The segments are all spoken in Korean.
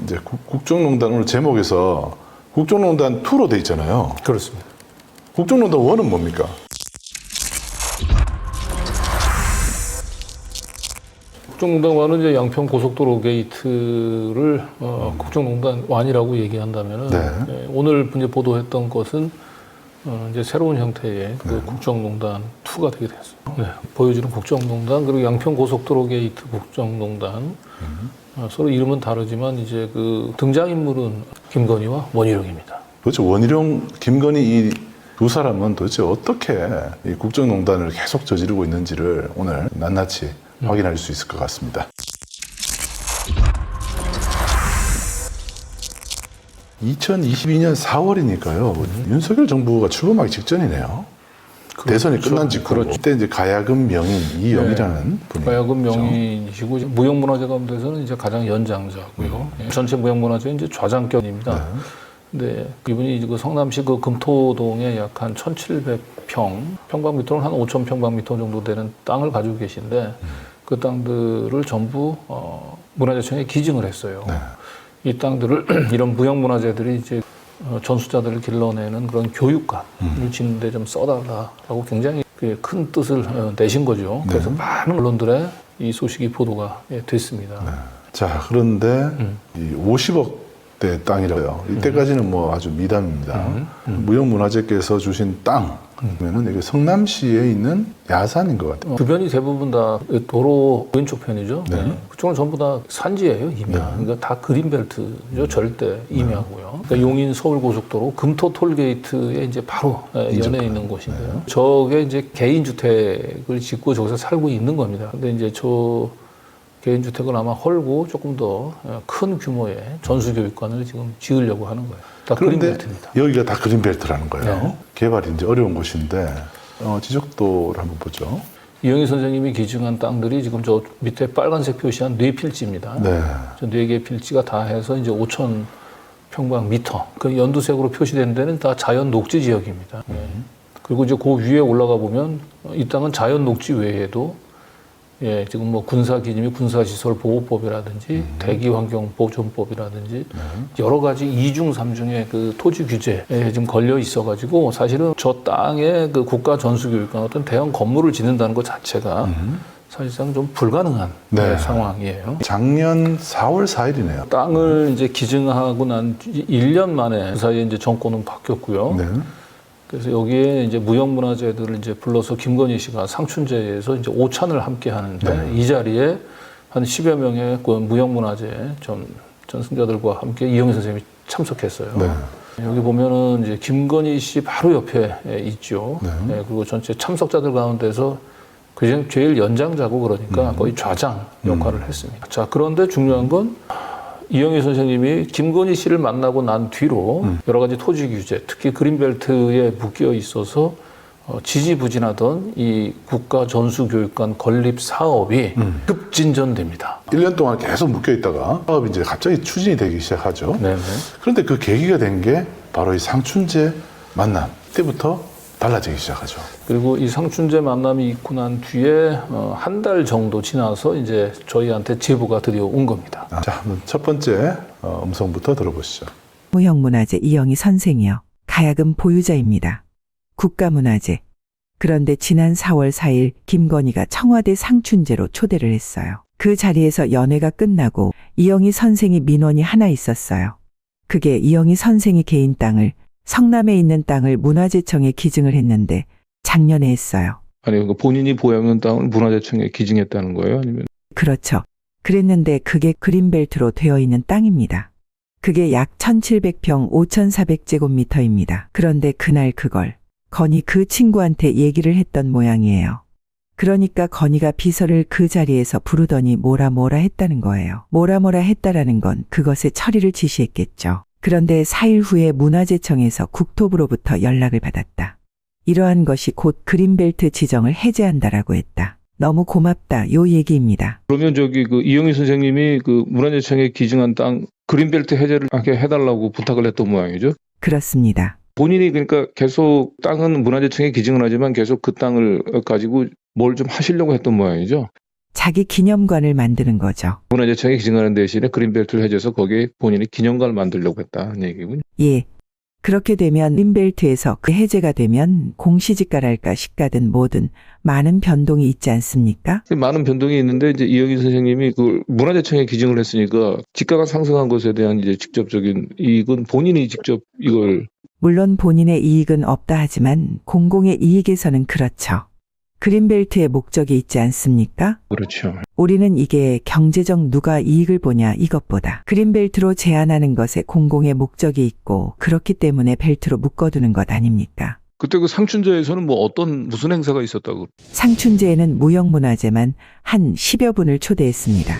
이제 국정농단 오늘 제목에서 국정농단 2로 돼 있잖아요. 그렇습니다. 국정농단 1은 뭡니까? 국정농단 1은 이제 양평 고속도로 게이트를 국정농단 1이라고 얘기한다면은 네. 오늘 이제 보도했던 것은 이제 새로운 형태의 그 국정농단 2가 되게 됐어요. 네. 보여주는 국정농단 그리고 양평 고속도로 게이트 국정농단 서로 이름은 다르지만 이제 그 등장인물은 김건희와 원희룡입니다. 도대체 원희룡, 김건희 이 두 사람은 도대체 어떻게 이 국정농단을 계속 저지르고 있는지를 오늘 낱낱이 확인할 수 있을 것 같습니다. 2022년 4월이니까요. 윤석열 정부가 출범하기 직전이네요. 대선이 끝난 직후. 그때 이제 가야금 명인 이영이라는 분이 가야금 명인이시고 무형문화재 가운데서는 이제 가장 연장자고요. 전체 무형문화재 이제 좌장격입니다. 근데 이분이 그 성남시 그 금토동에 약 한 1,700평 평방미터는 한 5,000평방미터 정도 되는 땅을 가지고 계신데 그 땅들을 전부 문화재청에 기증을 했어요. 이 땅들을 이런 무형문화재들이 이제 전수자들을 길러내는 그런 교육관을 짓는데 좀 써달라라고 굉장히 큰 뜻을 내신 거죠. 그래서 많은 언론들의 이 소식이 보도가 됐습니다. 자, 그런데 이 50억 대 땅이라고요. 이때까지는 뭐 아주 미담입니다. 무형문화재께서 주신 땅이면은 이게 성남시에 있는 야산인 것 같아요. 주변이 대부분 다 도로 왼쪽 편이죠. 그쪽은 전부 다 산지예요, 임야. 그러니까 다 그린벨트죠, 절대 임야고요. 그러니까 용인 서울고속도로 금토 톨게이트에 이제 바로 연해 있는 곳인데요. 저게 이제 개인 주택을 짓고 저기서 살고 있는 겁니다. 근데 이제 저 개인주택을 아마 헐고 조금 더 큰 규모의 전수교육관을 지금 지으려고 하는 거예요. 다 그린벨트입니다. 여기가 다 그린벨트라는 거예요. 개발이 이제 어려운 곳인데 지적도를 한번 보죠. 이영희 선생님이 기증한 땅들이 지금 저 밑에 빨간색 표시한 뇌필지입니다. 저 4개 필지가 다 해서 이제 5,000평방미터. 그 연두색으로 표시된 데는 다 자연 녹지 지역입니다. 그리고 이제 그 위에 올라가 보면 이 땅은 자연 녹지 외에도 지금 뭐 군사기념이 군사시설보호법이라든지 대기환경보존법이라든지 여러 가지 2중, 3중의 그 토지 규제에 지금 걸려 있어가지고 사실은 저 땅에 그 국가 전수교육관 어떤 대형 건물을 짓는다는 것 자체가 사실상 좀 불가능한 상황이에요. 작년 4월 4일이네요. 땅을 이제 기증하고 난 1년 만에 그 사이에 이제 정권은 바뀌었고요. 그래서 여기에 이제 무형문화재들을 이제 불러서 김건희 씨가 상춘제에서 이제 오찬을 함께 하는데 이 자리에 한 10여 명의 그 무형문화재 전승자들과 함께 이영희 선생님이 참석했어요. 여기 보면은 이제 김건희 씨 바로 옆에 있죠. 그리고 전체 참석자들 가운데서 그중 제일 연장자고 그러니까 거의 좌장 역할을 했습니다. 자, 그런데 중요한 건 이영희 선생님이 김건희 씨를 만나고 난 뒤로 여러 가지 토지 규제, 특히 그린벨트에 묶여 있어서 지지부진하던 이 국가 전수교육관 건립 사업이 급진전됩니다. 1년 동안 계속 묶여 있다가 사업이 이제 갑자기 추진이 되기 시작하죠. 그런데 그 계기가 된 게 바로 이 상춘제 만남 때부터 달라지기 시작하죠. 그리고 이 상춘제 만남이 있고 난 뒤에 한 달 정도 지나서 이제 저희한테 제보가 드디어 온 겁니다. 자, 첫 번째 음성부터 들어보시죠. 무형문화재 이영희 선생이요. 가야금 보유자입니다. 국가문화재. 그런데 지난 4월 4일 김건희가 청와대 상춘제로 초대를 했어요. 그 자리에서 연회가 끝나고 이영희 선생이 민원이 하나 있었어요. 그게 이영희 선생이 개인 땅을 성남에 있는 땅을 문화재청에 기증을 했는데 작년에 했어요. 아니, 그러니까 본인이 보유하는 땅을 문화재청에 기증했다는 거예요? 아니면? 그렇죠. 그랬는데 그게 그린벨트로 되어 있는 땅입니다. 그게 약 1,700평 5,400제곱미터입니다. 그런데 그날 그걸 건희 그 친구한테 얘기를 했던 모양이에요. 그러니까 건희가 비서를 그 자리에서 부르더니 뭐라 했다는 거예요. 뭐라 했다라는 건 그것의 처리를 지시했겠죠. 그런데 4일 후에 문화재청에서 국토부로부터 연락을 받았다. 이러한 것이 곧 그린벨트 지정을 해제한다라고 했다. 너무 고맙다. 요 얘기입니다. 그러면 저기 그 이영희 선생님이 그 문화재청에 기증한 땅 그린벨트 해제를 해달라고 부탁을 했던 모양이죠? 그렇습니다. 본인이 그러니까 계속 땅은 문화재청에 기증을 하지만 계속 그 땅을 가지고 뭘 좀 하시려고 했던 모양이죠? 자기 기념관을 만드는 거죠. 문화재청에 기증하는 대신에 그린벨트를 해줘서 거기에 본인이 기념관을 만들려고 했다는 얘기군요. 예. 그렇게 되면 그린벨트에서 그 해제가 되면 공시지가랄까 시가든 뭐든 많은 변동이 있지 않습니까? 많은 변동이 있는데 이제 이영희 선생님이 그 문화재청에 기증을 했으니까 지가가 상승한 것에 대한 이제 직접적인 이익은 본인이 직접 이걸 물론 본인의 이익은 없다 하지만 공공의 이익에서는 그렇죠. 그린벨트의 목적이 있지 않습니까? 그렇죠. 우리는 이게 경제적 누가 이익을 보냐 이것보다 그린벨트로 제한하는 것에 공공의 목적이 있고 그렇기 때문에 벨트로 묶어두는 것 아닙니까? 그때 그 상춘제에서는 뭐 무슨 행사가 있었다고? 상춘제에는 무형문화재만 한 10여 분을 초대했습니다.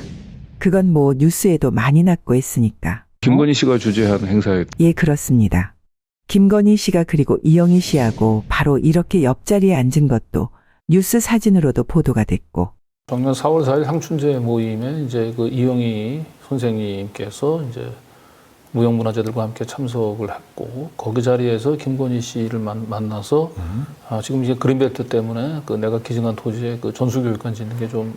그건 뭐 뉴스에도 많이 났고 했으니까. 김건희 씨가 주재한 행사에 예, 그렇습니다. 김건희 씨가 그리고 이영희 씨하고 바로 이렇게 옆자리에 앉은 것도 뉴스 사진으로도 보도가 됐고. 작년 4월 4일 상춘제 모임에 이제 그 이영희 선생님께서 이제 무형문화재들과 함께 참석을 했고 거기 자리에서 김건희 씨를 만나서 지금 이제 그린벨트 때문에 그 내가 기증한 토지에 그 전수교육관 짓는 게 좀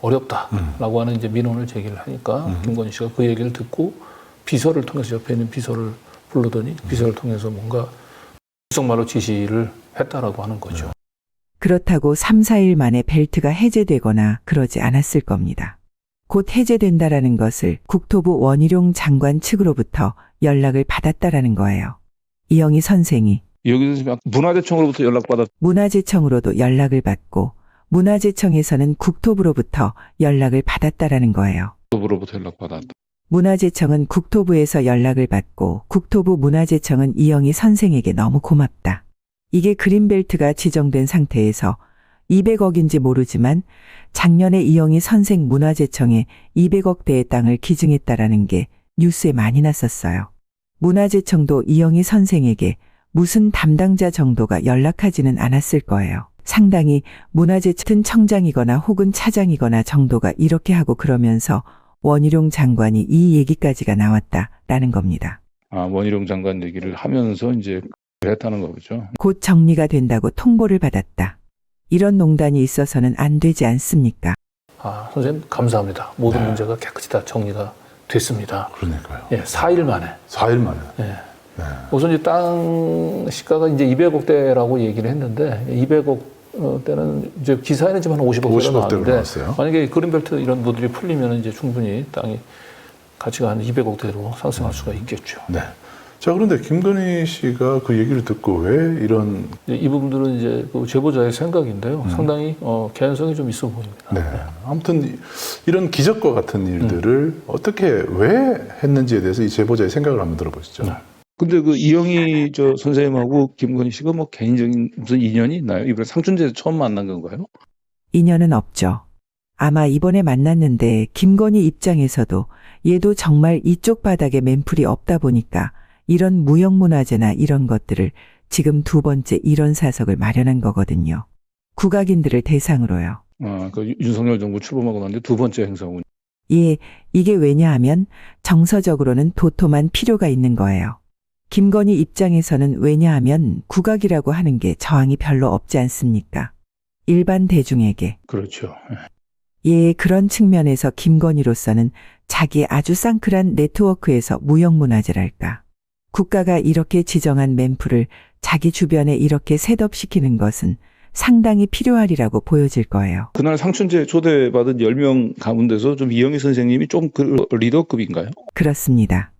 어렵다라고 하는 이제 민원을 제기를 하니까 김건희 씨가 그 얘기를 듣고 비서를 통해서 옆에 있는 비서를 불러더니 비서를 통해서 뭔가 정말로 지시를 했다라고 하는 거죠. 그렇다고 3, 4일 만에 벨트가 해제되거나 그러지 않았을 겁니다. 곧 해제된다라는 것을 국토부 원희룡 장관 측으로부터 연락을 받았다라는 거예요. 이영희 선생이 여기서 문화재청으로부터 연락받았. 문화재청으로도 연락을 받고 문화재청에서는 국토부로부터 연락을 받았다라는 거예요. 국토부로부터 연락받았다. 문화재청은 국토부에서 연락을 받고 국토부 문화재청은 이영희 선생에게 너무 고맙다. 이게 그린벨트가 지정된 상태에서 200억인지 모르지만 작년에 이영희 선생 문화재청에 200억대의 땅을 기증했다라는 게 뉴스에 많이 났었어요. 문화재청도 이영희 선생에게 무슨 담당자 정도가 연락하지는 않았을 거예요. 상당히 문화재청 청장이거나 혹은 차장이거나 정도가 이렇게 하고 그러면서 원희룡 장관이 이 얘기까지가 나왔다라는 겁니다. 원희룡 장관 얘기를 하면서 이제 했다는 거죠. 곧 정리가 된다고 통보를 받았다. 이런 농단이 있어서는 안 되지 않습니까? 선생님 감사합니다. 모든 네. 문제가 깨끗이 다 정리가 됐습니다. 그러니까요. 예, 4일 만에. 4일 만에. 예. 네. 우선 이제 땅 시가가 이제 200억대라고 얘기를 했는데 200억대는 이제 기사에는 지금 한 50억대가 나왔는데 나왔어요. 만약에 그린벨트 이런 모델이 풀리면 이제 충분히 땅이 가치가 한 200억대로 상승할 수가 있겠죠. 네. 자, 그런데 김건희 씨가 그 얘기를 듣고 왜 이런. 이 부분들은 이제 그 제보자의 생각인데요. 상당히 개연성이 좀 있어 보입니다. 네. 아무튼 이런 기적과 같은 일들을 어떻게 왜 했는지에 대해서 이 제보자의 생각을 한번 들어보시죠. 네. 근데 그 이영희 선생님하고 김건희 씨가 뭐 개인적인 무슨 인연이 있나요? 이번에 상춘제에서 처음 만난 건가요? 인연은 없죠. 아마 이번에 만났는데 김건희 입장에서도 얘도 정말 이쪽 바닥에 맨풀이 없다 보니까 이런 무형문화재나 이런 것들을 지금 두 번째 이런 사석을 마련한 거거든요. 국악인들을 대상으로요. 그 윤석열 정부 출범하고 난 뒤 두 번째 행사군요. 예, 이게 왜냐하면 정서적으로는 도톰한 필요가 있는 거예요. 김건희 입장에서는 왜냐하면 국악이라고 하는 게 저항이 별로 없지 않습니까? 일반 대중에게. 그렇죠. 예, 그런 측면에서 김건희로서는 자기 아주 쌍클한 네트워크에서 무형문화재랄까. 국가가 이렇게 지정한 맨풀을 자기 주변에 이렇게 셋업시키는 것은 상당히 필요하리라고 보여질 거예요. 그날 상춘제 초대받은 10명 가운데서 좀 이영희 선생님이 좀 그 리더급인가요? 그렇습니다.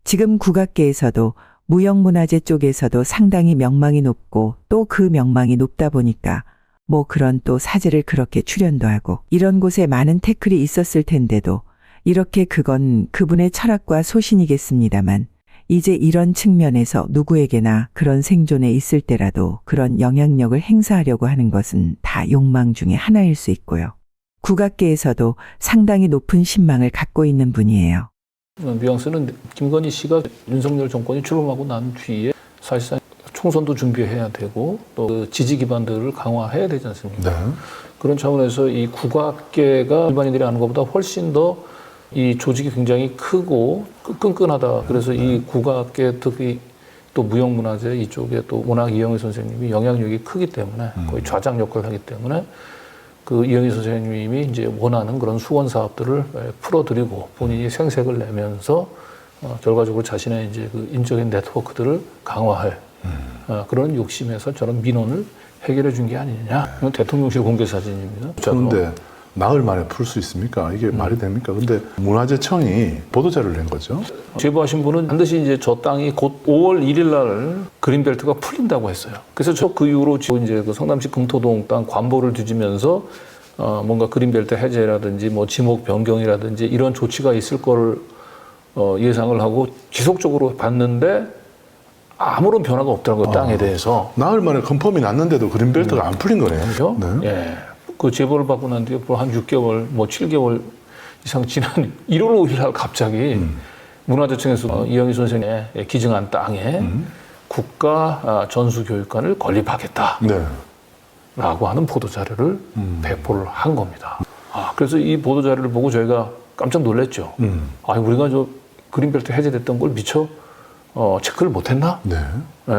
지금 국악계에서도 무형문화재 쪽에서도 상당히 명망이 높고 또 그 명망이 높다 보니까 뭐 그런 또 사제를 그렇게 출연도 하고 이런 곳에 많은 태클이 있었을 텐데도 이렇게 그건 그분의 철학과 소신이겠습니다만 이제 이런 측면에서 누구에게나 그런 생존에 있을 때라도 그런 영향력을 행사하려고 하는 것은 다 욕망 중에 하나일 수 있고요. 국악계에서도 상당히 높은 신망을 갖고 있는 분이에요. 뉘앙스는 김건희 씨가 윤석열 정권이 출범하고 난 뒤에 사실상 총선도 준비해야 되고 또 그 지지 기반들을 강화해야 되지 않습니까? 네. 그런 차원에서 이 국악계가 일반인들이 아는 것보다 훨씬 더 이 조직이 굉장히 크고 끈끈하다. 그래서 이 국악계 특히 또 무형문화재 이쪽에 또 워낙 이영희 선생님이 영향력이 크기 때문에 거의 좌장 역할을 하기 때문에 그 이영희 선생님이 이제 원하는 그런 수원 사업들을 풀어드리고 본인이 생색을 내면서 결과적으로 자신의 이제 그 인적인 네트워크들을 강화할 그런 욕심에서 저런 민원을 해결해 준 게 아니냐. 이건 대통령실 공개 사진입니다. 그런데 나흘 만에 풀 수 있습니까? 이게 말이 됩니까? 근데 문화재청이 보도자료를 낸 거죠. 제보하신 분은 반드시 이제 저 땅이 곧 5월 1일 날 그린벨트가 풀린다고 했어요. 그래서 저 그 이후로 이제 그 성남시 금토동 땅 관보를 뒤지면서 뭔가 그린벨트 해제라든지 뭐 지목 변경이라든지 이런 조치가 있을 거를 예상을 하고 지속적으로 봤는데 아무런 변화가 없더라고요. 땅에 대해서. 나흘 만에 컨펌이 났는데도 그린벨트가 안 풀린 거네요. 그죠? 네. 예. 그 제보를 받고 난 뒤에 한 6개월, 뭐 7개월 이상 지난 1월 5일 날 갑자기 문화재청에서 이영희 선생의 기증한 땅에 국가 전수교육관을 건립하겠다. 네. 라고 하는 보도자료를 배포를 한 겁니다. 그래서 이 보도자료를 보고 저희가 깜짝 놀랐죠. 아니, 우리가 저 그린벨트 해제됐던 걸 미처 체크를 못했나? 네. 예.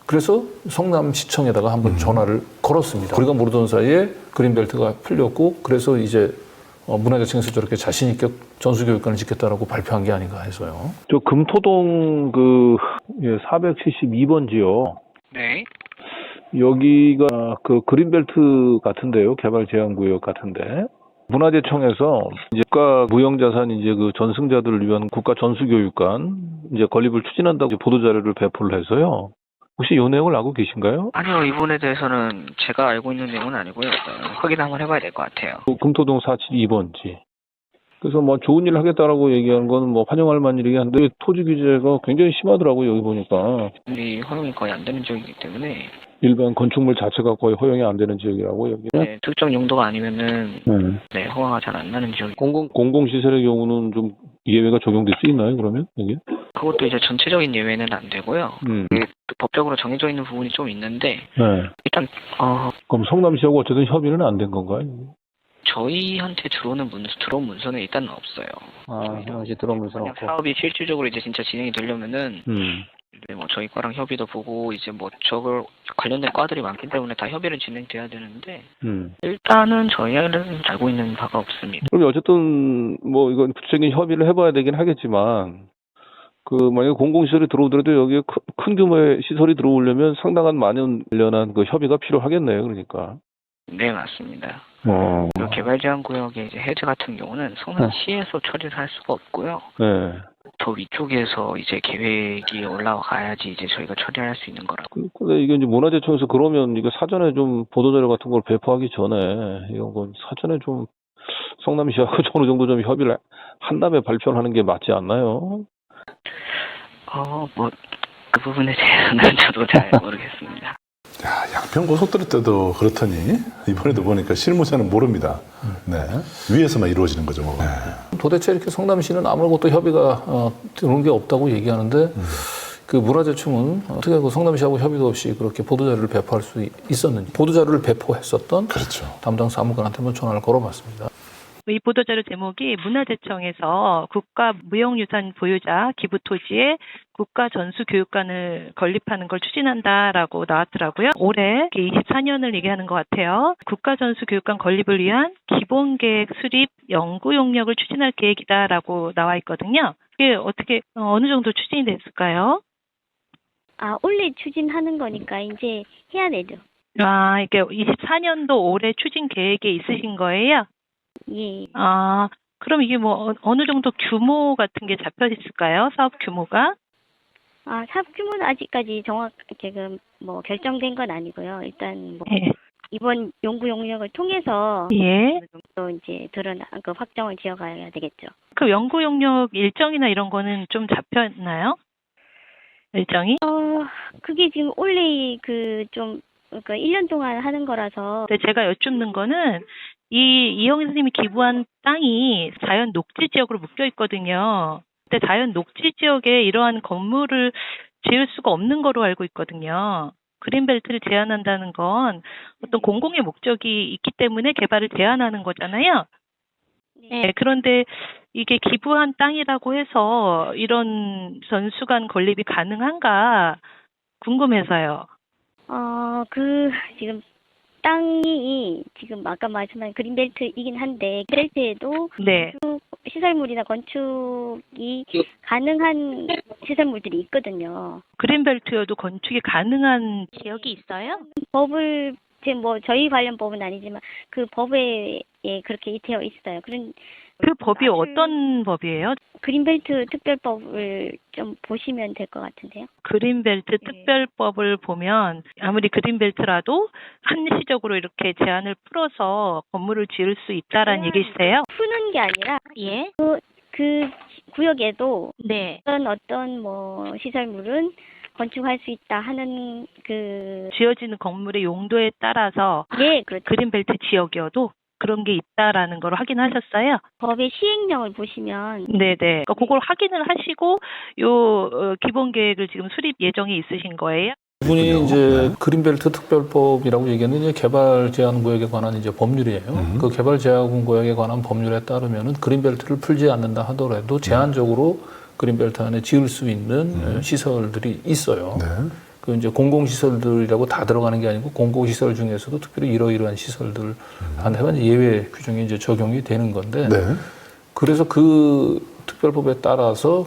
그래서 성남시청에다가 한번 전화를 걸었습니다. 우리가 모르던 사이에 그린벨트가 풀렸고 그래서 이제 문화재청에서 저렇게 자신 있게 전수교육관을 짓겠다라고 발표한 게 아닌가 해서요. 저 금토동 472번지요. 네. 여기가 그 그린벨트 같은데요. 개발 제한구역 같은데. 문화재청에서 이제 국가 무형자산 이제 그 전승자들을 위한 국가 전수교육관 이제 건립을 추진한다고 보도자료를 배포를 해서요. 혹시 이 내용을 알고 계신가요? 아니요, 이 부분에 대해서는 제가 알고 있는 내용은 아니고요. 확인 한번 해봐야 될 것 같아요. 금토동 472번지. 그래서 뭐 좋은 일 하겠다라고 얘기하는 건 뭐 환영할 만한 일이긴 한데 토지 규제가 굉장히 심하더라고요, 여기 보니까. 이 허용이 거의 안 되는 지역이기 때문에. 일반 건축물 자체가 거의 허용이 안 되는 지역이라고 여기는. 네, 특정 용도가 아니면은 네, 허가가 잘 안 나는 지역. 공공시설의 경우는 좀 예외가 적용될 수 있나요, 그러면 여기? 그것도 이제 전체적인 예외는 안 되고요. 법적으로 정해져 있는 부분이 좀 있는데 네. 일단 그럼 성남시하고 어쨌든 협의는 안 된 건가요? 저희한테 들어온 문서는 일단은 없어요. 현재 들어온 문서는 없고. 사업이 실질적으로 이제 진짜 진행이 되려면은 네, 뭐 저희 과랑 협의도 보고 이제 뭐 저걸 관련된 과들이 많기 때문에 다 협의를 진행돼야 되는데 일단은 저희는 알고 있는 바가 없습니다. 그럼 어쨌든 뭐 이건 구체적인 협의를 해봐야 되긴 하겠지만 그 만약에 공공시설이 들어오더라도 여기에 큰 규모의 시설이 들어오려면 상당한 많은 관련한 그 협의가 필요하겠네요. 그러니까. 네, 맞습니다. 그 개발 제한 구역의 이제 해제 같은 경우는 성남시에서 처리를 할 수가 없고요. 네. 더 위쪽에서 이제 계획이 올라가야지 이제 저희가 처리할 수 있는 거라고. 근데 이게 이제 문화재청에서 그러면 이거 사전에 좀 보도자료 같은 걸 배포하기 전에 이런 건 사전에 좀 성남시하고 어느 정도 좀 협의를 한 다음에 발표를 하는 게 맞지 않나요? 뭐 그 부분에 대해서는 저도 잘 모르겠습니다. 야, 양평 고속도로 때도 그렇더니 이번에도 보니까 실무자는 모릅니다. 네. 위에서만 이루어지는 거죠. 뭐. 네. 도대체 이렇게 성남시는 아무것도 협의가 들어온 게 없다고 얘기하는데 그 문화재청은 어떻게 그 성남시하고 협의도 없이 그렇게 보도자료를 배포할 수 있었는지 보도자료를 배포했었던 그렇죠. 담당 사무관한테 한번 전화를 걸어봤습니다. 이 보도자료 제목이 문화재청에서 국가 무형유산 보유자 기부 토지에 국가 전수교육관을 건립하는 걸 추진한다라고 나왔더라고요. 올해 24년을 얘기하는 것 같아요. 국가 전수교육관 건립을 위한 기본계획 수립 연구 용역을 추진할 계획이다라고 나와 있거든요. 이게 어떻게 어느 정도 추진이 됐을까요? 올해 추진하는 거니까 이제 해야 되죠. 이게 24년도 올해 추진 계획에 있으신 거예요? 예. 그럼 이게 뭐 어느 정도 규모 같은 게 잡혀 있을까요? 사업 규모가? 사업 규모는 아직까지 지금 뭐 결정된 건 아니고요. 일단 뭐 예. 이번 연구 용역을 통해서 예. 또 이제 그 확정을 지어가야 되겠죠. 그 연구 용역 일정이나 이런 거는 좀 잡혔나요? 일정이? 그게 지금 올해 그러니까 1년 동안 하는 거라서. 근데 제가 여쭙는 거는 이영희 선생님이 기부한 땅이 자연 녹지 지역으로 묶여 있거든요. 근데 자연 녹지 지역에 이러한 건물을 지을 수가 없는 거로 알고 있거든요. 그린벨트를 제한한다는 건 어떤 공공의 목적이 있기 때문에 개발을 제한하는 거잖아요. 네, 그런데 이게 기부한 땅이라고 해서 이런 전수관 건립이 가능한가 궁금해서요. 지금 땅이 지금 아까 말씀한 그린벨트이긴 한데 벨트에도 네. 시설물이나 건축이 가능한 시설물들이 있거든요. 그린벨트여도 건축이 가능한 지역이 있어요? 법을 지금 뭐 저희 관련 법은 아니지만 그 법에 그렇게 되어 있어요. 그런 그 법이 어떤 법이에요? 그린벨트 특별법을 좀 보시면 될 것 같은데요. 그린벨트 특별법을 보면 아무리 그린벨트라도 한시적으로 이렇게 제한을 풀어서 건물을 지을 수 있다라는 얘기세요? 푸는 게 아니라 예. 그 구역에도 네. 어떤 뭐 시설물은 건축할 수 있다 하는 그 지어지는 건물의 용도에 따라서 그렇죠. 그린벨트 지역이어도 그런 게 있다라는 걸 확인하셨어요? 법의 시행령을 보시면 네네. 그러니까 그걸 확인을 하시고 기본 계획을 지금 수립 예정이 있으신 거예요? 이분이 이제 그린벨트 특별법이라고 얘기하는 이제 개발 제한 구역에 관한 이제 법률이에요. 그 개발 제한 구역에 관한 법률에 따르면은 그린벨트를 풀지 않는다 하더라도 제한적으로 그린벨트 안에 지을 수 있는 시설들이 있어요. 네. 그 이제 공공시설들이라고 다 들어가는 게 아니고 공공시설 중에서도 특별히 이러이러한 시설들 한테만 예외 규정이 이제 적용이 되는 건데 네. 그래서 그 특별법에 따라서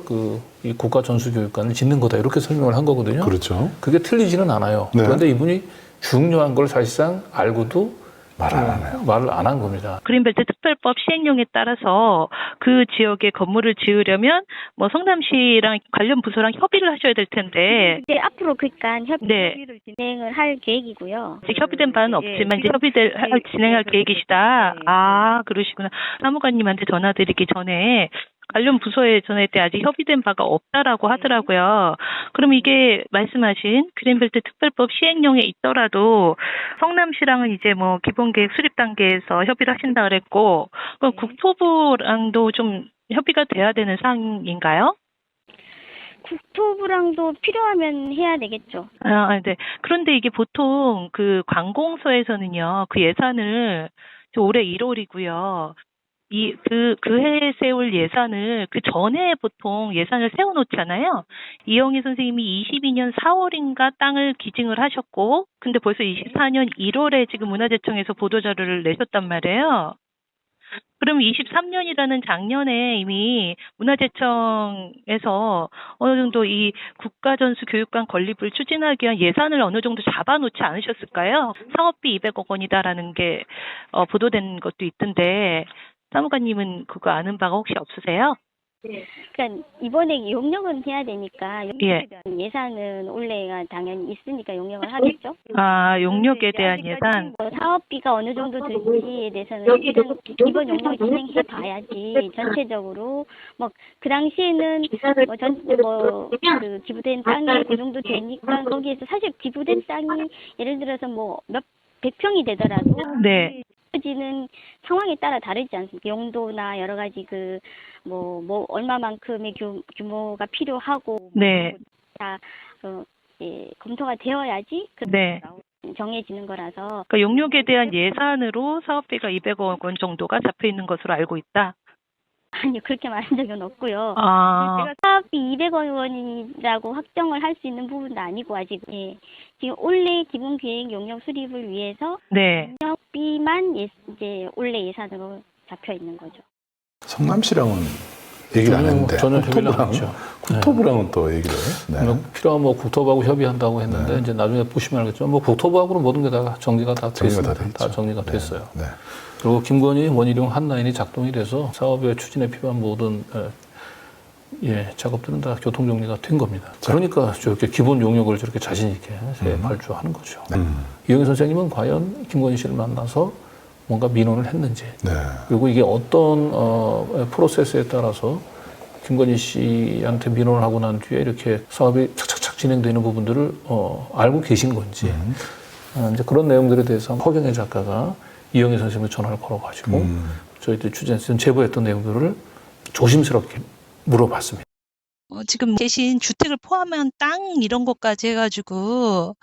이 국가전수교육관을 짓는 거다 이렇게 설명을 한 거거든요. 그렇죠. 그게 틀리지는 않아요. 네. 그런데 이분이 중요한 걸 사실상 알고도 말 안 하네요. 말을 안 한 겁니다. 그린벨트 특별법 시행령에 따라서 그 지역에 건물을 지으려면 뭐 성남시랑 관련 부서랑 협의를 하셔야 될 텐데 이제 앞으로 그러니까 네. 협의를 진행을 할 계획이고요. 아직 협의된 바는 없지만 이제 진행할 계획이시다. 아, 그러시구나. 사무관님한테 전화드리기 전에 관련 부서에 전화할 때 아직 협의된 바가 없다라고 하더라고요. 그럼 이게 말씀하신 그린벨트 특별법 시행령에 있더라도 성남시랑은 이제 뭐 기본계획 수립 단계에서 협의를 하신다 그랬고 그럼 국토부랑도 좀 협의가 돼야 되는 사항인가요? 국토부랑도 필요하면 해야 되겠죠. 네. 그런데 이게 보통 그 관공서에서는요, 그 예산을 올해 1월이고요. 그 해에 세울 예산을 그 전에 보통 예산을 세워놓잖아요. 이영희 선생님이 22년 4월인가 땅을 기증을 하셨고, 근데 벌써 24년 1월에 지금 문화재청에서 보도자료를 내셨단 말이에요. 그럼 23년이라는 작년에 이미 문화재청에서 어느 정도 이 국가전수교육관 건립을 추진하기 위한 예산을 어느 정도 잡아놓지 않으셨을까요? 사업비 200억 원이다라는 게 보도된 것도 있던데 사무관님은 그거 아는 바가 혹시 없으세요? 그러니까 이번에 용역은 해야 되니까 예. 예산은 올해가 당연히 있으니까 용역을 하겠죠. 아, 용역에 대한 예산. 뭐 사업비가 어느 정도 들지에 대해서는 일단 기본 용역을 진행해 봐야지 전체적으로 뭐 그 당시에는 그 기부된 땅이 그 정도 되니까 거기에서 사실 기부된 땅이 예를 들어서 뭐 몇 100평이 되더라도 네. 지는 상황에 따라 다르지 않습니까? 용도나 여러 가지 뭐 얼마만큼의 규모가 필요하고 네. 다 검토가 되어야지 네. 정해지는 거라서. 그러니까 용역에 대한 예산으로 사업비가 200억 원 정도가 잡혀 있는 것으로 알고 있다. 아니요, 그렇게 말한 적은 없고요. 제가 사업비 200억 원이라고 확정을 할 수 있는 부분도 아니고 아직 지금 올해 기본계획 용역 수립을 위해서 네. 용역비만 이제 올해 예산으로 잡혀 있는 거죠. 성남시랑은 얘기를 안 했는데 전혀 협의를 안 했죠. 국토부랑은 또 얘기를 해요. 네. 필요하면 뭐 국토부하고 협의한다고 했는데 이제 나중에 보시면 알겠지만 뭐 국토부하고는 모든 게 다 정리가 다 됐습니다. 다 정리가 됐어요. 네. 그리고 김건희 원희룡 한 라인이 작동이 돼서 사업의 추진에 필요한 모든 작업들은 다 교통 정리가 된 겁니다. 그러니까 저렇게 기본 용역을 저렇게 자신 있게 발주하는 거죠. 이영희 선생님은 과연 김건희 씨를 만나서 뭔가 민원을 했는지, 그리고 이게 어떤 프로세스에 따라서 김건희 씨한테 민원을 하고 난 뒤에 이렇게 사업이 착착착 진행되는 부분들을 알고 계신 건지, 이제 그런 내용들에 대해서 허경혜 작가가 이영희 선생님을 전화를 걸어가지고 저희들이 취재했던 제보했던 내용들을 조심스럽게 물어봤습니다. 지금 계신 주택을 포함한 땅 이런 것까지 해가지고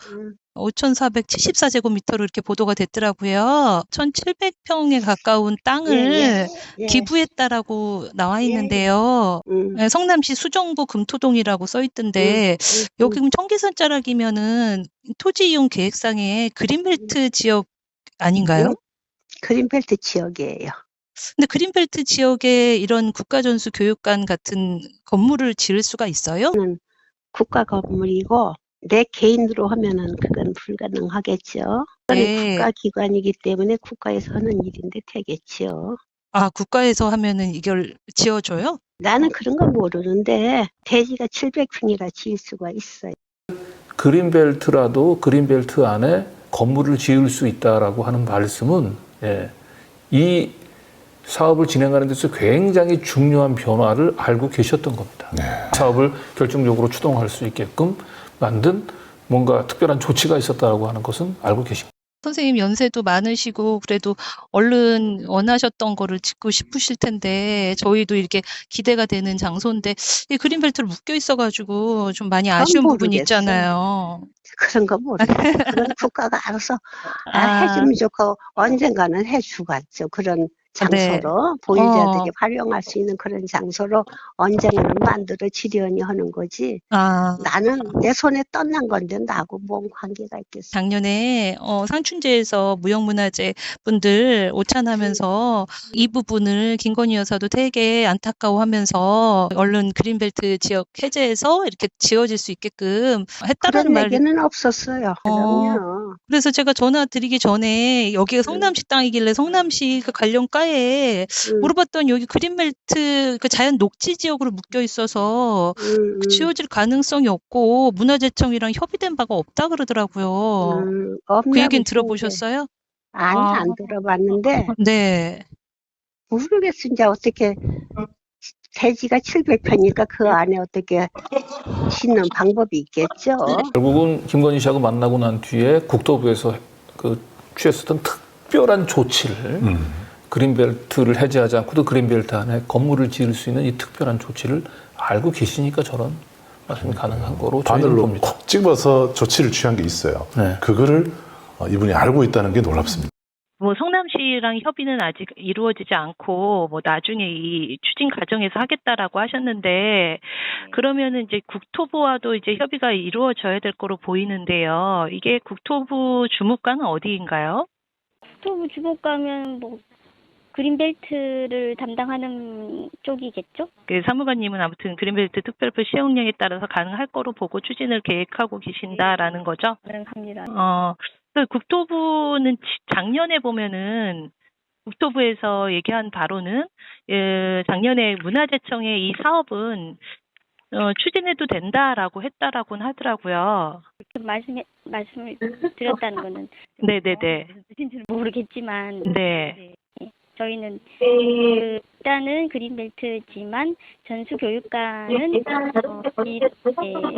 5,474제곱미터로 이렇게 보도가 됐더라고요. 1,700평에 가까운 땅을 기부했다라고 나와 있는데요. 성남시 수정구 금토동이라고 써 있던데 여기 청계산 자락이면은 토지 이용 계획상에 그린벨트 지역 아닌가요? 그린벨트 지역이에요. 근데 그린벨트 지역에 이런 국가전수교육관 같은 건물을 지을 수가 있어요? 국가 건물이고 내 개인으로 하면은 그건 불가능하겠죠. 네. 국가기관이기 때문에 국가에서 하는 일인데 되겠지요. 아, 국가에서 하면은 이걸 지어줘요? 나는 그런 건 모르는데 대지가 700평이라 지을 수가 있어요. 그린벨트라도 그린벨트 안에 건물을 지을 수 있다라고 하는 말씀은 이 사업을 진행하는 데서 굉장히 중요한 변화를 알고 계셨던 겁니다. 사업을 결정적으로 추동할 수 있게끔 만든 뭔가 특별한 조치가 있었다고 하는 것은 알고 계십니다. 선생님 연세도 많으시고 그래도 얼른 원하셨던 거를 짓고 싶으실 텐데 저희도 이렇게 기대가 되는 장소인데 이 그린벨트로 묶여 있어가지고 좀 많이 아쉬운 부분이 모르겠어요. 있잖아요. 그런 거 모르겠어요. 그건 국가가 알아서 아. 해주면 좋고 언젠가는 해주겠죠. 그런 장소로 보유자들이 활용할 수 있는 그런 장소로 언젠가는 만들어 지려니 하는 거지. 아. 나는 내 손에 떠난 건데 나하고 뭔 관계가 있겠어. 작년에 상춘제에서 무형문화재 분들 오찬하면서 이 부분을 김건희 여사도 되게 안타까워하면서 얼른 그린벨트 지역 해제해서 이렇게 지어질 수 있게끔 했다라는 그런 말이 얘기는 없었어요. 그럼요. 그래서 제가 전화 드리기 전에 여기가 성남시 땅이길래 성남시 그 관련 과에 물어봤더니 여기 그린벨트 그 자연 녹지 지역으로 묶여 있어서 지어질 가능성이 없고 문화재청이랑 협의된 바가 없다 그러더라고요. 그 얘기는 들어보셨어요? 아니, 안 들어봤는데 네. 모르겠어. 이제 어떻게 대지가 700평이니까 그 안에 어떻게 짓는 방법이 있겠죠. 결국은 김건희 씨하고 만나고 난 뒤에 국토부에서 그 취했었던 특별한 조치를 그린벨트를 해제하지 않고도 그린벨트 안에 건물을 지을 수 있는 이 특별한 조치를 알고 계시니까 저런 말씀이 가능한 거로 저희는 바늘로 봅니다. 콕 집어서 조치를 취한 게 있어요. 그거를 이분이 알고 있다는 게 놀랍습니다. 뭐 성남시랑 협의는 아직 이루어지지 않고 뭐 나중에 이 추진 과정에서 하겠다라고 하셨는데 그러면은 이제 국토부와도 이제 협의가 이루어져야 될 거로 보이는데요. 이게 국토부 주무관은 어디인가요? 국토부 주목가면 뭐 그린벨트를 담당하는 쪽이겠죠? 그 사무관님은 아무튼 그린벨트 특별법 시행령에 따라서 가능할 거로 보고 추진을 계획하고 계신다라는 거죠? 가능합니다. 그 국토부는 작년에 보면은 국토부에서 얘기한 바로는 작년에 문화재청의 이 사업은 추진해도 된다라고 했다라고는 하더라고요. 말씀을 드렸다는 거는 네네네. 무슨 뜻인지는 모르겠지만 네. 저희는 일단은 그린벨트지만 전수교육관은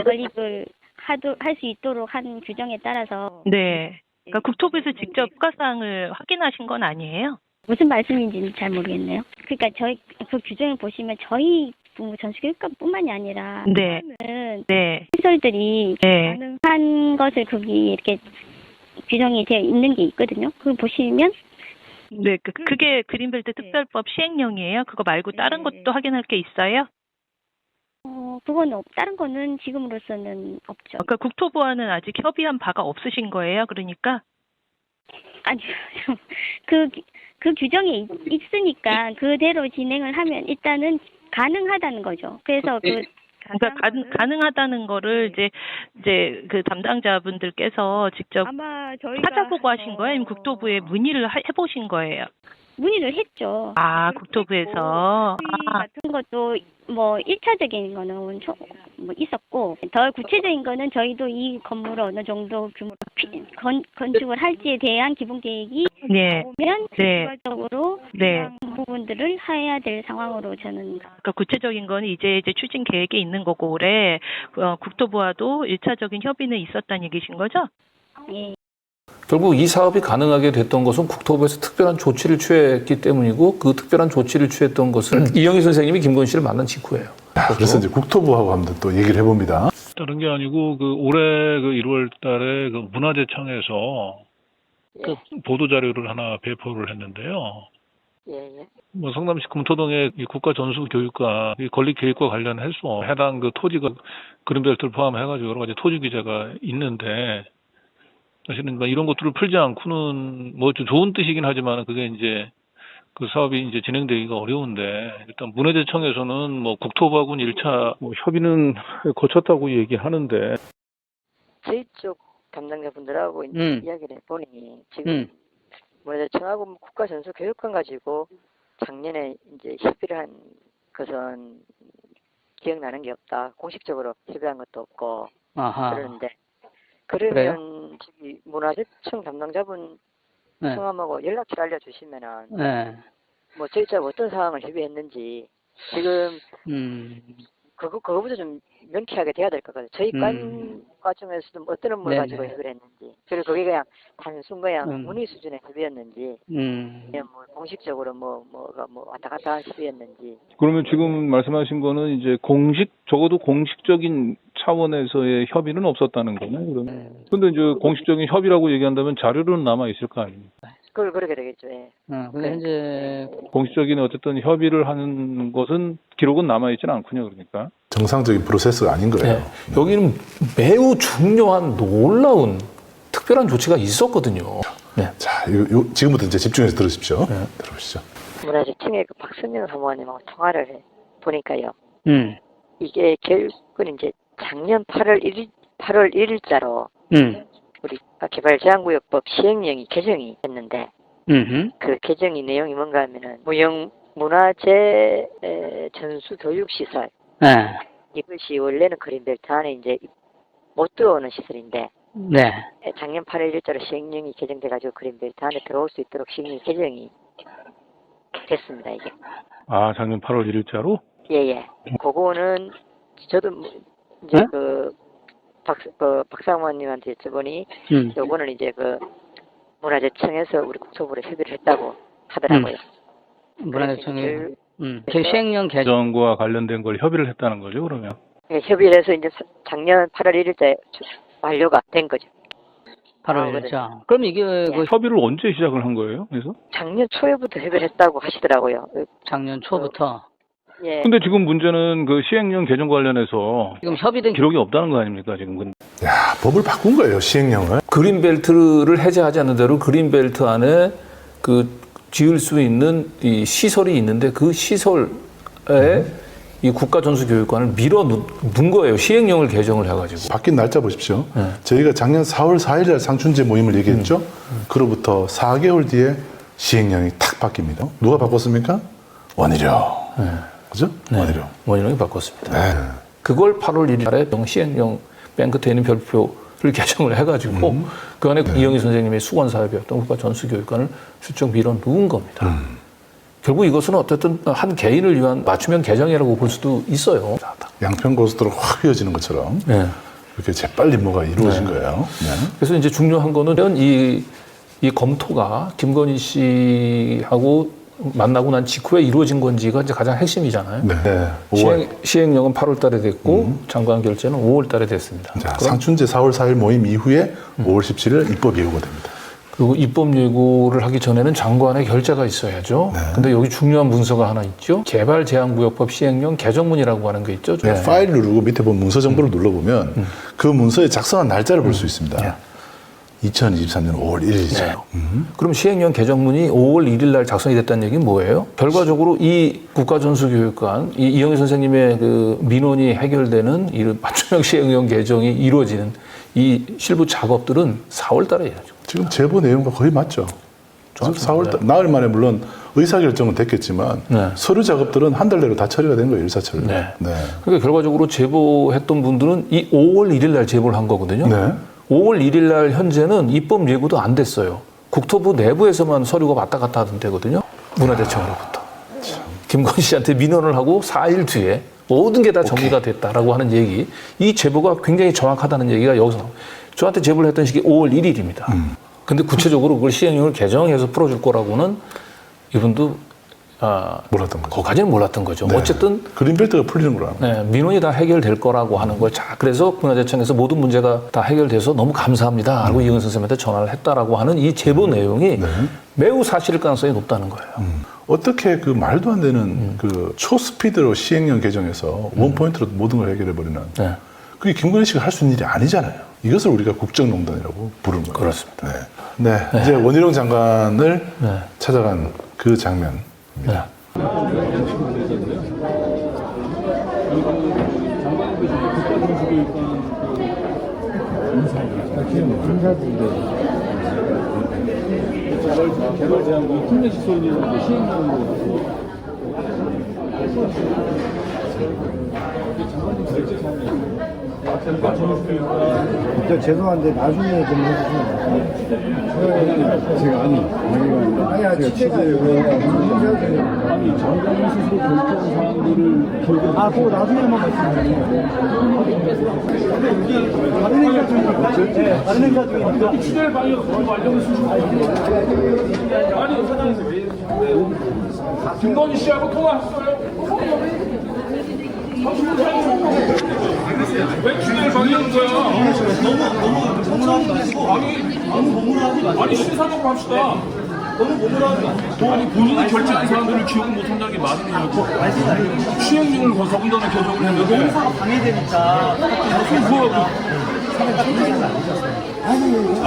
건립을 할 수 있도록 한 규정에 따라서 네. 그러니까 국토부에서 직접 효과사항을 확인하신 건 아니에요? 무슨 말씀인지는 잘 모르겠네요. 그러니까 저희 그 규정을 보시면 저희 전수교육관뿐만이 아니라 네. 네. 시설들이 네. 가능한 것을 거기 이렇게 규정이 되어 있는 게 있거든요. 그걸 보시면 네, 그게 그린벨트 특별법 시행령이에요. 그거 말고 다른 것도 확인할 게 있어요? 그건 다른 거는 지금으로서는 없죠. 그러니까 국토부와는 아직 협의한 바가 없으신 거예요. 그러니까 아니요. 그 규정이 있으니까 그대로 진행을 하면 일단은 가능하다는 거죠. 그래서 그러니까 가능하다는 거를 이제 그 담당자분들께서 직접 찾아보고 하신 거예요? 아니면 국토부에 문의를 해보신 거예요? 문의를 했죠. 아, 국토부에서. 같은 것도 뭐 1차적인 거는 뭐 있었고 더 구체적인 거는 저희도 이 건물을 어느 정도 규모로 건축을 할지에 대한 기본 계획이 나오면 추가적으로 그런 부분들을 해야 될 상황으로 저는. 그러니까 구체적인 건 이제 추진 계획에 있는 거고 올해 국토부와도 1차적인 협의는 있었다는 얘기신 거죠? 예. 결국 이 사업이 가능하게 됐던 것은 국토부에서 특별한 조치를 취했기 때문이고 그 특별한 조치를 취했던 것은 이영희 선생님이 김건희 씨를 만난 직후예요. 그래서 이제 국토부하고 한번 또 얘기를 해봅니다. 다른 게 아니고 올해 1월 달에 문화재청에서 그 보도 자료를 하나 배포를 했는데요. 뭐 성남시 금토동의 이 국가전수교육과 건립계획과 관련해서 해당 그 토지가 그린벨트를 포함해가지고 여러 가지 토지 규제가 있는데 사실은 뭐 이런 것들을 풀지 않고는 뭐 좀 좋은 뜻이긴 하지만 그게 이제 그 사업이 이제 진행되기가 어려운데 일단 문화재청에서는 뭐 국토부하고는 1차 뭐 협의는 거쳤다고 얘기하는데 저희 쪽 담당자분들하고 이제 이야기를 해보니 지금 문화재청하고 국가전수교육관 가지고 작년에 이제 협의를 한 것은 기억나는 게 없다. 공식적으로 협의한 것도 없고 그러는데 그러면 저기 문화재청 담당자분 성함하고 연락처를 알려주시면은 뭐 저희 쪽 어떤 상황을 협의했는지 지금 그거부터 좀 명쾌하게 돼야 될 것 같아요. 저희 관 과정에서도 어떤 업무를 가지고 협의를 했는지 그리고 그게 그냥 단순 그냥 문의 수준의 협의였는지 그냥 뭐 공식적으로 뭐가 왔다 갔다 한 협의였는지. 그러면 지금 말씀하신 거는 이제 적어도 공식적인 차원에서의 협의는 없었다는 거네, 그러면. 근데 이제 공식적인 협의라고 얘기한다면 자료는 남아 있을 거 아닙니까? 그렇게 되겠죠, 예. 근데 현재 공식적인 어쨌든 협의를 하는 것은 기록은 남아 있지는 않군요, 그러니까. 정상적인 프로세스가 아닌 거예요. 네. 여기는 매우 중요한 놀라운 특별한 조치가 있었거든요. 네. 자, 지금부터 이제 집중해서 들으십시오. 들어보시죠. 문화재청의 그 박선영 사무관님하고 통화를 해 보니까요. 이게 결국은 이제 작년 8월 1일자로 우리 개발제한구역법 시행령이 개정이 됐는데 그 개정이 내용이 뭔가 하면은 문화재 전수 교육 시설 이것이 원래는 그린벨트 안에 이제 못 들어오는 시설인데 작년 8월 1일자로 시행령이 개정돼가지고 그린벨트 안에 들어올 수 있도록 시행령 개정이 됐습니다 이게. 아 작년 8월 1일자로? 예예. 그거는 저도 이제 박사모님한테 여쭤보니 요거는 이제 그 문화재청에서 우리 국토부로 협의를 했다고 하더라고요. 문화재청이 시행령 개정과 관련된 걸 협의를 했다는 거죠, 그러면? 네, 협의를 해서 이제 작년 8월 1일자에 완료가 된 거죠. 8월 1일자. 그럼 이게 그 협의를 언제 시작을 한 거예요? 그래서? 작년 초에부터 협의를 했다고 하시더라고요. 작년 초부터. 예. 근데 지금 문제는 그 시행령 개정 관련해서 지금 협의된 기록이 없다는 거 아닙니까, 지금? 야, 법을 바꾼 거예요, 시행령을. 그린벨트를 해제하지 않는 대로 그린벨트 안에 그 지을 수 있는 이 시설이 있는데 그 시설에 이 국가전수교육관을 밀어 넣은 거예요. 시행령을 개정을 해가지고. 바뀐 날짜 보십시오. 저희가 작년 4월 4일날 상춘제 모임을 얘기했죠. 그로부터 4개월 뒤에 시행령이 탁 바뀝니다. 누가 바꿨습니까? 원희룡. 그죠? 원희룡. 원희룡이 바꿨습니다. 그걸 8월 1일에 시행령 맨 끝에 있는 별표를 개정을 해가지고 그 안에 이영희 선생님의 수건 사업이었던 국가전수교육관을 슬쩍 밀어 넣은 겁니다. 결국 이것은 어쨌든 한 개인을 위한 맞춤형 개정이라고 볼 수도 있어요. 양평고속도로 확 휘어지는 것처럼 이렇게 재빨리 뭐가 이루어진 거예요. 그래서 이제 중요한 거는 이 검토가 김건희 씨하고 만나고 난 직후에 이루어진 건지가 이제 가장 핵심이잖아요. 시행령은 8월 달에 됐고 장관 결재는 5월 달에 됐습니다. 자, 상춘제 4월 4일 모임 이후에 5월 17일 입법 예고가 됩니다. 그리고 입법 예고를 하기 전에는 장관의 결재가 있어야죠. 근데 여기 중요한 문서가 하나 있죠. 개발제한구역법 시행령 개정문이라고 하는 게 있죠. 파일을 누르고 밑에 보면 문서 정보를 눌러보면 그 문서에 작성한 날짜를 볼 수 있습니다. 2023년 5월 1일이죠. 그럼 시행령 개정문이 5월 1일 날 작성이 됐다는 얘기는 뭐예요? 결과적으로 이 국가전수교육관, 이영희 선생님의 그 민원이 해결되는 이 맞춤형 시행령 개정이 이루어지는 이 실부 작업들은 4월 달에 해야죠. 지금 제보 내용과 거의 맞죠. 4월 달, 나흘 만에 물론 의사결정은 됐겠지만 서류 작업들은 한 달 내로 다 처리가 된 거예요, 일사천리. 그러니까 결과적으로 제보했던 분들은 이 5월 1일 날 제보를 한 거거든요. 5월 1일 날 현재는 입법 예고도 안 됐어요. 국토부 내부에서만 서류가 왔다 갔다 하던 때거든요. 문화재청으로부터. 김건희 씨한테 민원을 하고 4일 뒤에 모든 게 다 정리가 됐다라고 하는 얘기. 이 제보가 굉장히 정확하다는 얘기가 여기서 저한테 제보를 했던 시기 5월 1일입니다. 근데 구체적으로 그걸 시행령을 개정해서 풀어줄 거라고는 이분도 몰랐던 거죠. 거기까지는 몰랐던 거죠. 어쨌든 그린벨트가 풀리는 거라. 민원이 다 해결될 거라고 하는 거예요. 자, 그래서 문화재청에서 모든 문제가 다 해결돼서 너무 감사합니다. 하고 이영희 선생님한테 전화를 했다라고 하는 이 제보 내용이 매우 사실일 가능성이 높다는 거예요. 어떻게 그 말도 안 되는 그 초스피드로 시행령 개정해서 원 포인트로 모든 걸 해결해 버리는. 그게 김건희 씨가 할 수 있는 일이 아니잖아요. 이것을 우리가 국정농단이라고 부르는 거예요. 그렇습니다. 네. 이제 원희룡 장관을 네. 찾아간 그 장면입니다. 개발 제한부 특례 시설이라는 시행령으로 죄송한데 나중에 좀 해주시면 제가 아니야 취재가 아니 장관이 스스로 결정 사항들을 그거 나중에 한번 말씀드릴게요. 다른 행사 중이니까 다른 행사 중이니까 취재를 방해해서 완전히 수준을 아니 김건희 씨하고 통화했어요? 왜 취재를 방해하는 거야? 너무 몸으로 하지 마시고 아니 신사적으로 합시다. 너무 몸으로 하지 마시고 아니 본인이 결정한 사람들을 기억을 못한다는 게 말이 되냐고. 시행령을 거서군다는 결정을 했는데 행사가 방해되니까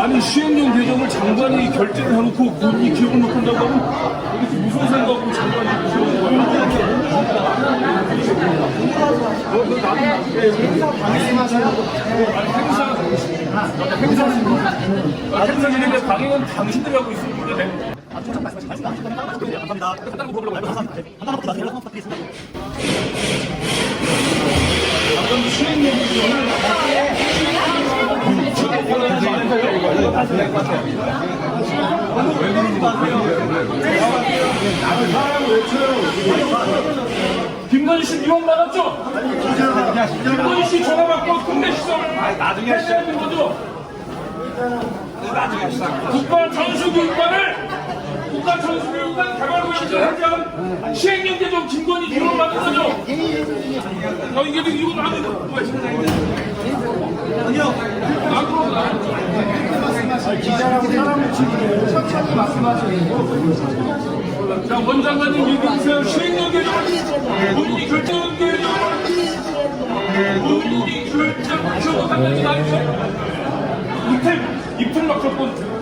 아니 시행령 개정을 장관이 결정을 해놓고 본인이 기억을 못한다고 하면 이게 무슨 생각으로 장관이 기억을 거예요? 행사인데 방해는 당신들이 하고 있는 거네. 김건희 씨 미원 받았죠? 김건희 씨 전화 받고 국내 시설을 나중에 하시는 거죠? 국가 전수교육관 개발구역을 해제한 시행령 개정 김건희 미원 받은 거죠? 이거 나는 기자라고 사람을 치고 천천히 말씀하시는 자, 원장관님 얘기해주세요. 시행령 개정을 본인이 결정 개정을 본인이 결정 못한다는 거 아니죠? 이틀 막혔고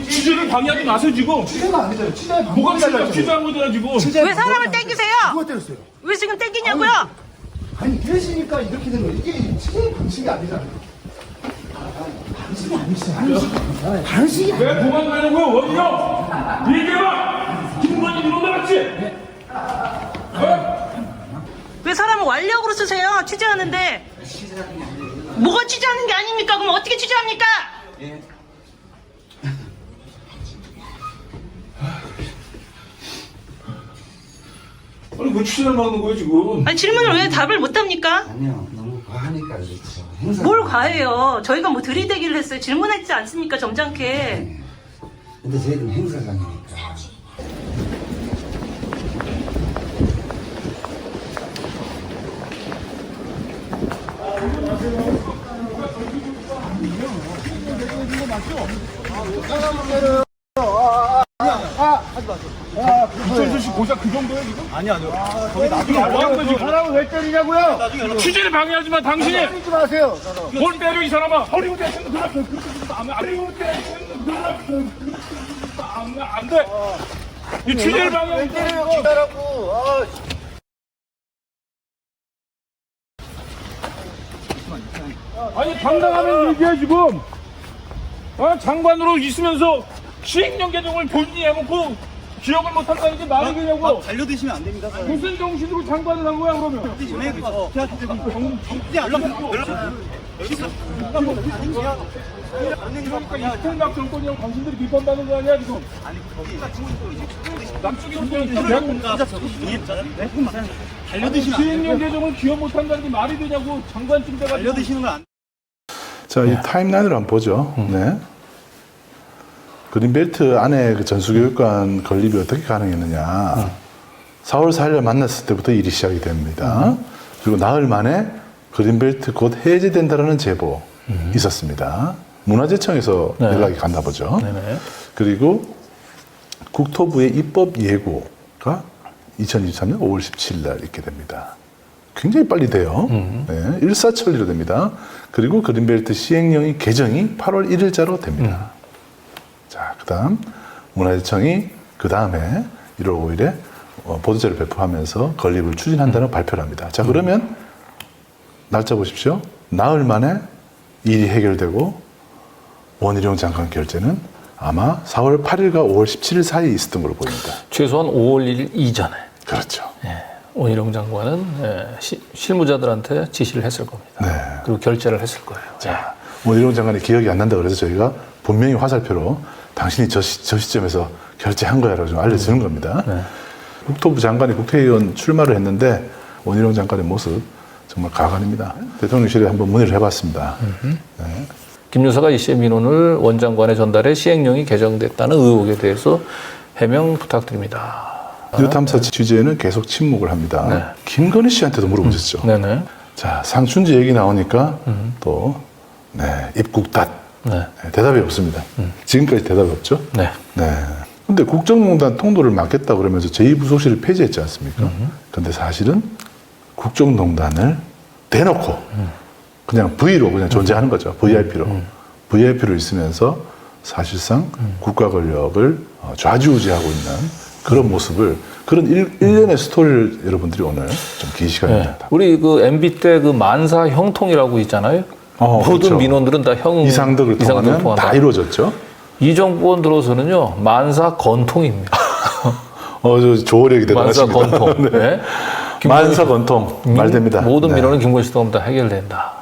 취재를 방해하지 마세요 지금. 취재가 안 되잖아요. 취재에 뭐가 취재한 거잖아 지금. 왜 사람을 땡기세요? 누가 때렸어요? 왜 지금 땡기냐고요? 아니 그러시니까 이렇게 된 거예요. 이게 취재 방식이 아니잖아요. 방식이 왜 도망가냐고요 원희룡. 얘기해봐. 김건희 이런 거 맞지? 왜 사람을 완력으로 쓰세요? 취재하는데. 뭐가 취재하는 게 아닙니까? 그럼 어떻게 취재합니까? 아니 왜 취재를 막는 거예요 지금? 아니 질문을 왜 답을 못합니까? 아니요, 너무 과하니까 그렇죠. 뭘 과해요? 저희가 뭐 들이대기를 했어요. 질문했지 않습니까? 점잖게. 네. 근데 저희는 행사장이니까. 이철수 씨 고작 그 정도예요 지금? 아니요. 거기 나중에 연락하면 사람을 왜 때리냐고요? 취재를 방해하지 마 당신이. 때리지 마세요. 뭘 때려 이 사람아. 허리고 대치는 그렇게 허리고 대치는 그렇게 안 돼. 이 취재를 방해하지 때려요. 기다라고. 아니 당당하면 얘기해 지금. 장관으로 있으면서 시행령 개정을 본인이 해놓고 기억을 못한다는 게 말이 되냐고. 달려드시면 안 됩니다. 무슨 정신으로 장관을 한 거야 그러면? 그러니까 이태각 정권이라고 당신들이 비판받는 거 아니야 지금? 남쪽이 달려드시면 시행령 개정을 기억 못한다는 게 말이 되냐고. 장관쯤 돼가지고 달려드시는 건 안. 자, 이 타임라인을 한번 보죠. 네. 그린벨트 안에 그 전수교육관 건립이 어떻게 가능했느냐. 4월 4일 만났을 때부터 일이 시작이 됩니다. 그리고 나흘 만에 그린벨트 곧 해제된다라는 제보 있었습니다. 문화재청에서 네. 연락이 갔나 보죠. 네네. 그리고 국토부의 입법 예고가 2023년 5월 17일 날 있게 됩니다. 굉장히 빨리 돼요. 네, 일사천리로 됩니다. 그리고 그린벨트 시행령이 개정이 8월 1일자로 됩니다. 자, 그다음 문화재청이 그 다음에 1월 5일에 보도자료 배포하면서 건립을 추진한다는 발표를 합니다. 자, 그러면 날짜 보십시오. 나흘 만에 일이 해결되고 원희룡 장관 결재는 아마 4월 8일과 5월 17일 사이에 있었던 걸로 보입니다. 최소한 5월 1일 이전에. 그렇죠. 예, 원희룡 장관은 실무자들한테 지시를 했을 겁니다. 네. 그리고 결재를 했을 거예요. 자, 원희룡 장관이 기억이 안 난다 그래서 저희가 분명히 화살표로 당신이 저 시점에서 결재한 거야라고 좀 알려주는 겁니다. 네. 국토부 장관이 국회의원 출마를 했는데 원희룡 장관의 모습 정말 가관입니다. 대통령실에 한번 문의를 해봤습니다. 네. 김 여사가 이씨의 민원을 원 장관에 전달해 시행령이 개정됐다는 의혹에 대해서 해명 부탁드립니다. 뉴탐사 취재에는 계속 침묵을 합니다. 네. 김건희 씨한테도 물어보셨죠. 네네. 자, 상춘제 얘기 나오니까 또 입국닷. 네. 대답이 없습니다. 지금까지 대답이 없죠. 네. 네. 근데 국정농단 통도를 막겠다 그러면서 제2부속실을 폐지했지 않습니까? 근데 사실은 국정농단을 대놓고 그냥 V로 그냥 존재하는 거죠. VIP로. VIP로 있으면서 사실상 국가 권력을 좌지우지하고 있는 그런 모습을, 그런 일련의 스토리를 여러분들이 오늘 좀 긴 시간입니다. 네. 우리 그 MB 때 그 만사 형통이라고 있잖아요. 모든 그렇죠. 민원들은 다 이상덕을 통하면 다 이루어졌죠. 이 정권 들어서는요, 만사 건통입니다. 저 조어력이 만사 대단하십니다. 건통. 네. 네. 만사 건통 말 됩니다. 모든 네. 민원은 김건희 씨 동안 다 해결된다.